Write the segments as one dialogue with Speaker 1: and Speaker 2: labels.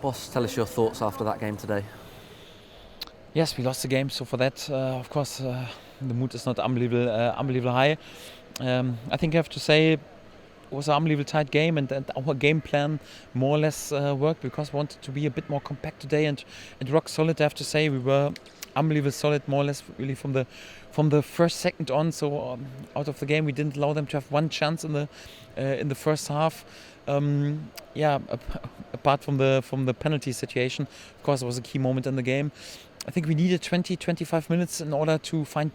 Speaker 1: Boss, tell us your thoughts after that game today.
Speaker 2: Yes, we lost the game, so for that, of course, the mood is not unbelievable high. I think I have to say it was an unbelievable tight game, and our game plan more or less worked because we wanted to be a bit more compact today and rock solid. I have to say we were unbelievable solid, more or less, really from the first second on. So out of the game, we didn't allow them to have one chance in the first half. Apart from the penalty situation, of course, it was a key moment in the game. I think we needed 20-25 minutes in order to find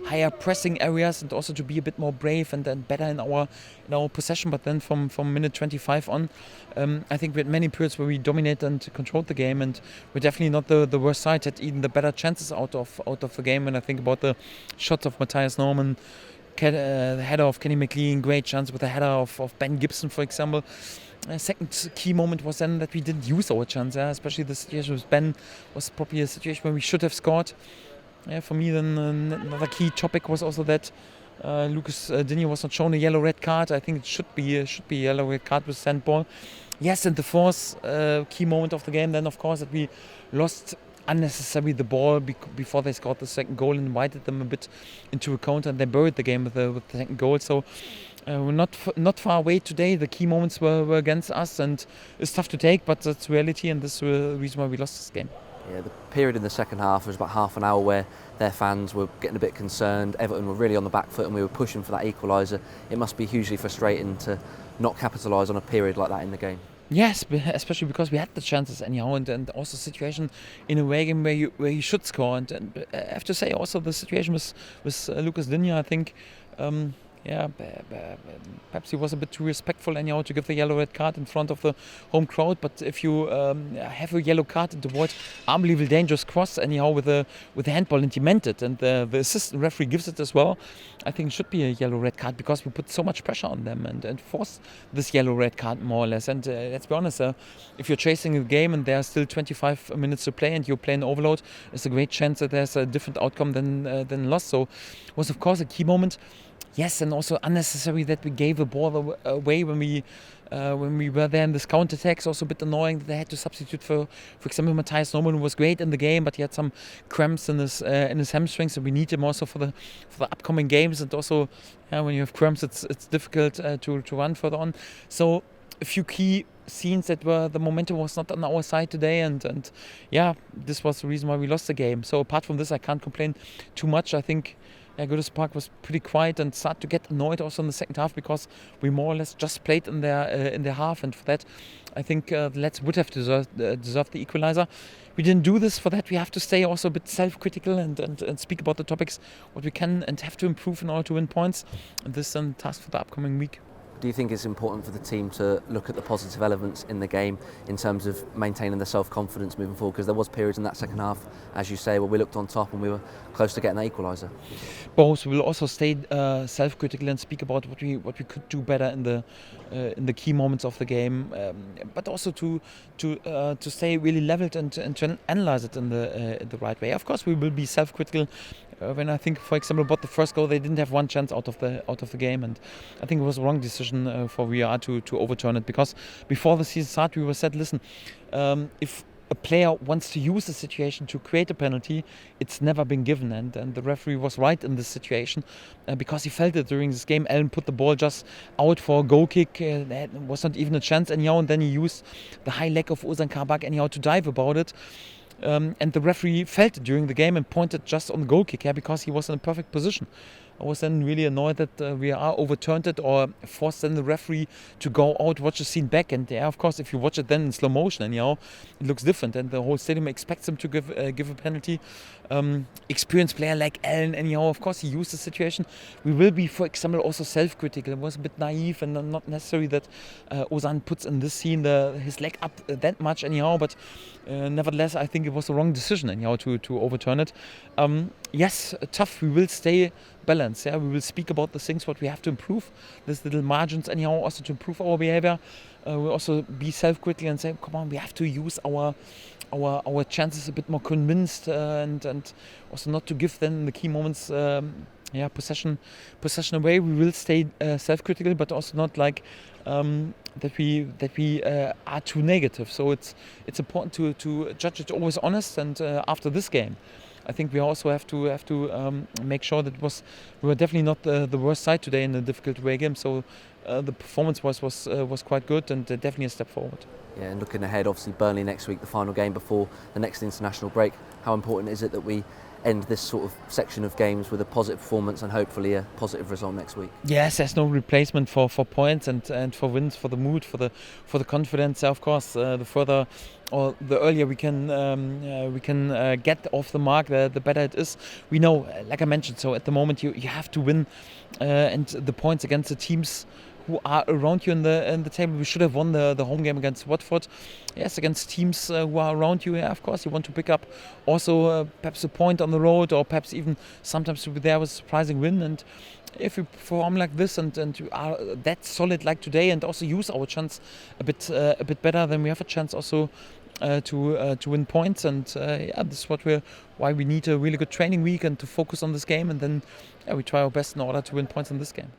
Speaker 2: higher pressing areas and also to be a bit more brave and better in our possession. But then from minute 25 on, I think we had many periods where we dominated and controlled the game, and we're definitely not the worst side. Had even the better chances out of the game. When I think about the shots of Matthias Norman, the header of Kenny McLean, great chance with the header of Ben Gibson, for example. Second key moment was then that we didn't use our chance, especially the situation with Ben was probably a situation where we should have scored. For me, then another key topic was also that Lucas Digne was not shown a yellow-red card. I think it should be a yellow-red card with handball. Yes, and the fourth key moment of the game then, of course, that we lost unnecessarily the ball before they scored the second goal and invited them a bit into a counter, and they buried the game with the second goal. So we're not far away today. The key moments were against us, and it's tough to take, but that's reality, and this is the reason why we lost this game.
Speaker 1: Yeah, the period in the second half was about half an hour where their fans were getting a bit concerned. Everton were really on the back foot and we were pushing for that equaliser. It must be hugely frustrating to not capitalise on a period like that in the game.
Speaker 2: Yes, especially because we had the chances anyhow, and also a situation in a away game where you should score. And I have to say also the situation with Lucas Digne, I think. Perhaps he was a bit too respectful anyhow to give the yellow-red card in front of the home crowd. But if you have a yellow card and avoid unbelievable dangerous cross anyhow with a handball, and he meant it, and the assistant referee gives it as well, I think it should be a yellow-red card because we put so much pressure on them and forced this yellow-red card more or less. And let's be honest, if you're chasing a game and there are still 25 minutes to play and you're playing overload, there's a great chance that there's a different outcome than lost. So it was of course a key moment. Yes, and also unnecessary that we gave the ball away when we were there in this counter-attack. It's also a bit annoying that they had to substitute for example, Matthias Norman, who was great in the game, but he had some cramps in his hamstrings, so we need him also for the upcoming games. And also, when you have cramps, it's difficult to run further on. So a few key scenes that were the momentum was not on our side today, and this was the reason why we lost the game. So apart from this, I can't complain too much. I think Goodison Park was pretty quiet and started to get annoyed also in the second half because we more or less just played in their half, and for that I think the lads would have deserved the equalizer. We didn't do this. For that we have to stay also a bit self-critical and speak about the topics what we can and have to improve in order to win points, and this is then task for the upcoming week.
Speaker 1: Do you think it's important for the team to look at the positive elements in the game in terms of maintaining the self-confidence moving forward? Because there was periods in that second half, as you say, where we looked on top and we were close to getting that equaliser.
Speaker 2: Both will also stay self-critical and speak about what we could do better in the key moments of the game, but also to stay really leveled and to analyze it in the right way. Of course, we will be self-critical. When I think, for example, about the first goal, they didn't have one chance out of the game, and I think it was a wrong decision for VR to overturn it, because before the season started, we were said, listen, if a player wants to use the situation to create a penalty, it's never been given, and the referee was right in this situation because he felt it during this game. Allen put the ball just out for a goal kick, there was not even a chance anyhow, and then he used the high leg of Ozan Kabak anyhow to dive about it. And the referee felt it during the game and pointed just on the goal kick because he was in a perfect position. I was then really annoyed that VAR overturned it or forced then the referee to go out, watch the scene back. And of course, if you watch it then in slow motion, anyhow, it looks different. And the whole stadium expects him to give a penalty. Experienced player like Allen, anyhow, of course, he used the situation. We will be, for example, also self-critical. It was a bit naive and not necessary that Ozan puts in this scene his leg up that much, anyhow. But nevertheless, I think it was the wrong decision, anyhow, to overturn it. Yes, tough. We will stay balanced. We will speak about the things what we have to improve. There's little margins, anyhow, also to improve our behavior. We'll also be self-critical and say, come on, we have to use our chances a bit more convinced and also not to give then the key moments possession away. We will stay self-critical, but also not like that we are too negative. So it's important to judge it always honest. And after this game, I think we also have to make sure that we were definitely not the worst side today in a difficult away game. So the performance was quite good and definitely a step forward.
Speaker 1: Yeah, and looking ahead, obviously Burnley next week, the final game before the next international break. How important is it that we end this sort of section of games with a positive performance and hopefully a positive result next week?
Speaker 2: Yes, there's no replacement for points and for wins, for the mood, for the confidence. Of course, the further or the earlier we can get off the mark, the better it is. We know, like I mentioned, so at the moment you have to win and the points against the teams who are around you in the table. We should have won the home game against Watford. Yes, against teams who are around you. Yeah, of course, you want to pick up also perhaps a point on the road, or perhaps even sometimes to be there with a surprising win. And if we perform like this and you are that solid like today, and also use our chance a bit better, then we have a chance also to win points. And this is why we need a really good training week and to focus on this game, and then we try our best in order to win points in this game.